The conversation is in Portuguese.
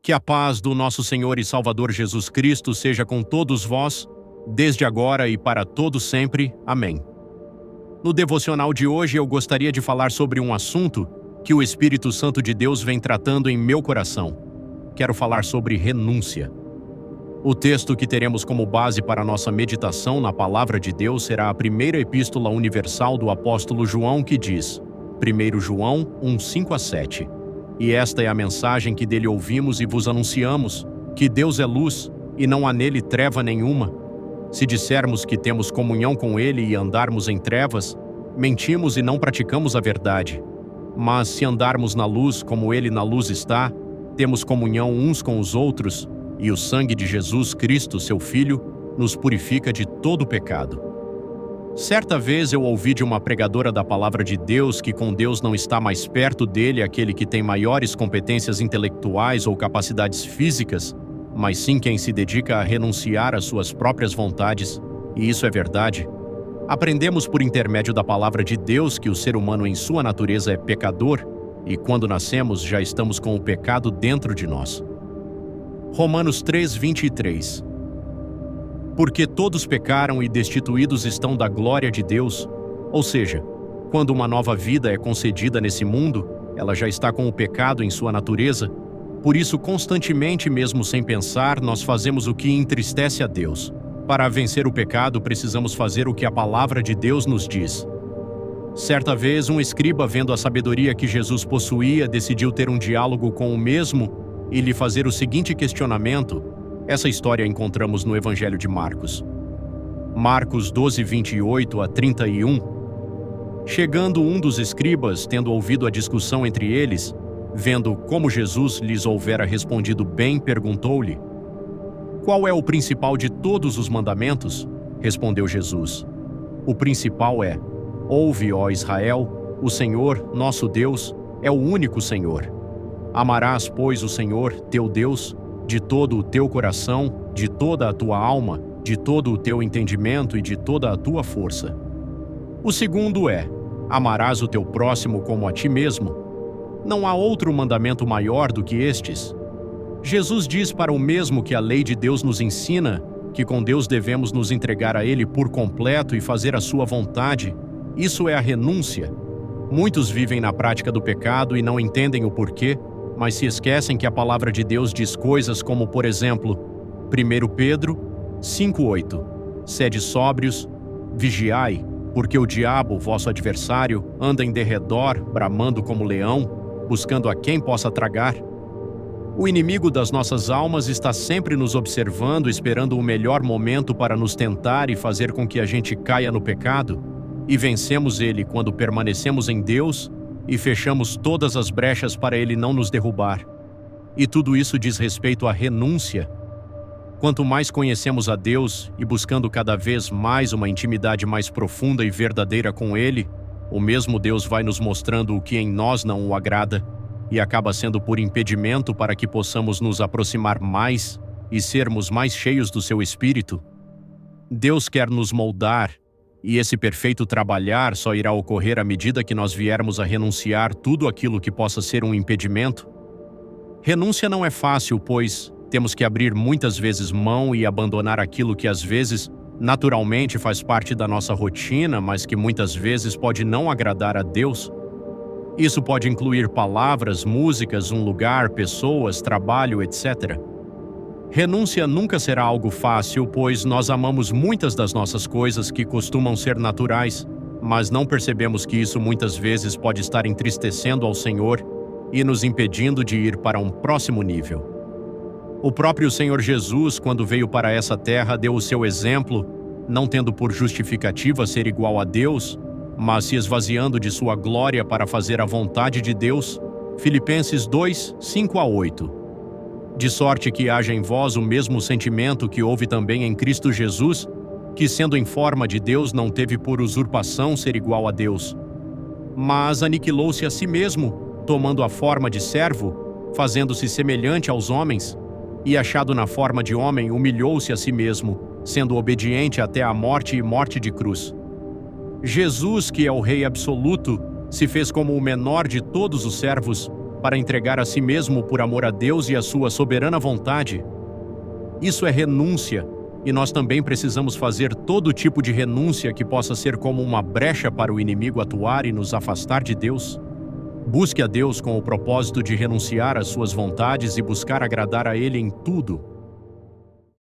Que a paz do nosso Senhor e Salvador Jesus Cristo seja com todos vós, desde agora e para todo sempre. Amém. No devocional de hoje eu gostaria de falar sobre um assunto que o Espírito Santo de Deus vem tratando em meu coração. Quero falar sobre renúncia. O texto que teremos como base para nossa meditação na Palavra de Deus será a primeira epístola universal do apóstolo João, que diz, 1 João 1:5-7. E esta é a mensagem que dele ouvimos e vos anunciamos, que Deus é luz, e não há nele treva nenhuma. Se dissermos que temos comunhão com ele e andarmos em trevas, mentimos e não praticamos a verdade. Mas se andarmos na luz como ele na luz está, temos comunhão uns com os outros, e o sangue de Jesus Cristo, seu Filho, nos purifica de todo pecado. Certa vez eu ouvi de uma pregadora da Palavra de Deus que com Deus não está mais perto dele aquele que tem maiores competências intelectuais ou capacidades físicas, mas sim quem se dedica a renunciar às suas próprias vontades, e isso é verdade. Aprendemos por intermédio da Palavra de Deus que o ser humano em sua natureza é pecador, e quando nascemos já estamos com o pecado dentro de nós. Romanos 3:23. Porque todos pecaram e destituídos estão da glória de Deus. Ou seja, quando uma nova vida é concedida nesse mundo, ela já está com o pecado em sua natureza. Por isso, constantemente, mesmo sem pensar, nós fazemos o que entristece a Deus. Para vencer o pecado, precisamos fazer o que a Palavra de Deus nos diz. Certa vez, um escriba, vendo a sabedoria que Jesus possuía, decidiu ter um diálogo com o mesmo e lhe fazer o seguinte questionamento. Essa história encontramos no Evangelho de Marcos. Marcos 12:28-31. Chegando um dos escribas, tendo ouvido a discussão entre eles, vendo como Jesus lhes houvera respondido bem, perguntou-lhe: Qual é o principal de todos os mandamentos? Respondeu Jesus: O principal é: Ouve, ó Israel, o Senhor, nosso Deus, é o único Senhor. Amarás, pois, o Senhor, teu Deus, de todo o teu coração, de toda a tua alma, de todo o teu entendimento e de toda a tua força. O segundo é: amarás o teu próximo como a ti mesmo. Não há outro mandamento maior do que estes. Jesus diz para o mesmo que a lei de Deus nos ensina, que com Deus devemos nos entregar a Ele por completo e fazer a sua vontade. Isso é a renúncia. Muitos vivem na prática do pecado e não entendem o porquê, mas se esquecem que a Palavra de Deus diz coisas como, por exemplo, 1 Pedro 5:8, Sede sóbrios, vigiai, porque o diabo, vosso adversário, anda em derredor, bramando como leão, buscando a quem possa tragar. O inimigo das nossas almas está sempre nos observando, esperando o melhor momento para nos tentar e fazer com que a gente caia no pecado, e vencemos ele quando permanecemos em Deus e fechamos todas as brechas para ele não nos derrubar. E tudo isso diz respeito à renúncia. Quanto mais conhecemos a Deus e buscando cada vez mais uma intimidade mais profunda e verdadeira com Ele, o mesmo Deus vai nos mostrando o que em nós não o agrada e acaba sendo por impedimento para que possamos nos aproximar mais e sermos mais cheios do seu Espírito. Deus quer nos moldar, e esse perfeito trabalhar só irá ocorrer à medida que nós viermos a renunciar tudo aquilo que possa ser um impedimento. Renúncia não é fácil, pois temos que abrir muitas vezes mão e abandonar aquilo que às vezes, naturalmente, faz parte da nossa rotina, mas que muitas vezes pode não agradar a Deus. Isso pode incluir palavras, músicas, um lugar, pessoas, trabalho, etc. Renúncia nunca será algo fácil, pois nós amamos muitas das nossas coisas que costumam ser naturais, mas não percebemos que isso muitas vezes pode estar entristecendo ao Senhor e nos impedindo de ir para um próximo nível. O próprio Senhor Jesus, quando veio para essa terra, deu o seu exemplo, não tendo por justificativa ser igual a Deus, mas se esvaziando de sua glória para fazer a vontade de Deus. Filipenses 2:5-8. De sorte que haja em vós o mesmo sentimento que houve também em Cristo Jesus, que sendo em forma de Deus não teve por usurpação ser igual a Deus, mas aniquilou-se a si mesmo, tomando a forma de servo, fazendo-se semelhante aos homens, e achado na forma de homem, humilhou-se a si mesmo, sendo obediente até a morte e morte de cruz. Jesus, que é o Rei absoluto, se fez como o menor de todos os servos, para entregar a si mesmo por amor a Deus e a sua soberana vontade. Isso é renúncia, e nós também precisamos fazer todo tipo de renúncia que possa ser como uma brecha para o inimigo atuar e nos afastar de Deus. Busque a Deus com o propósito de renunciar às suas vontades e buscar agradar a Ele em tudo.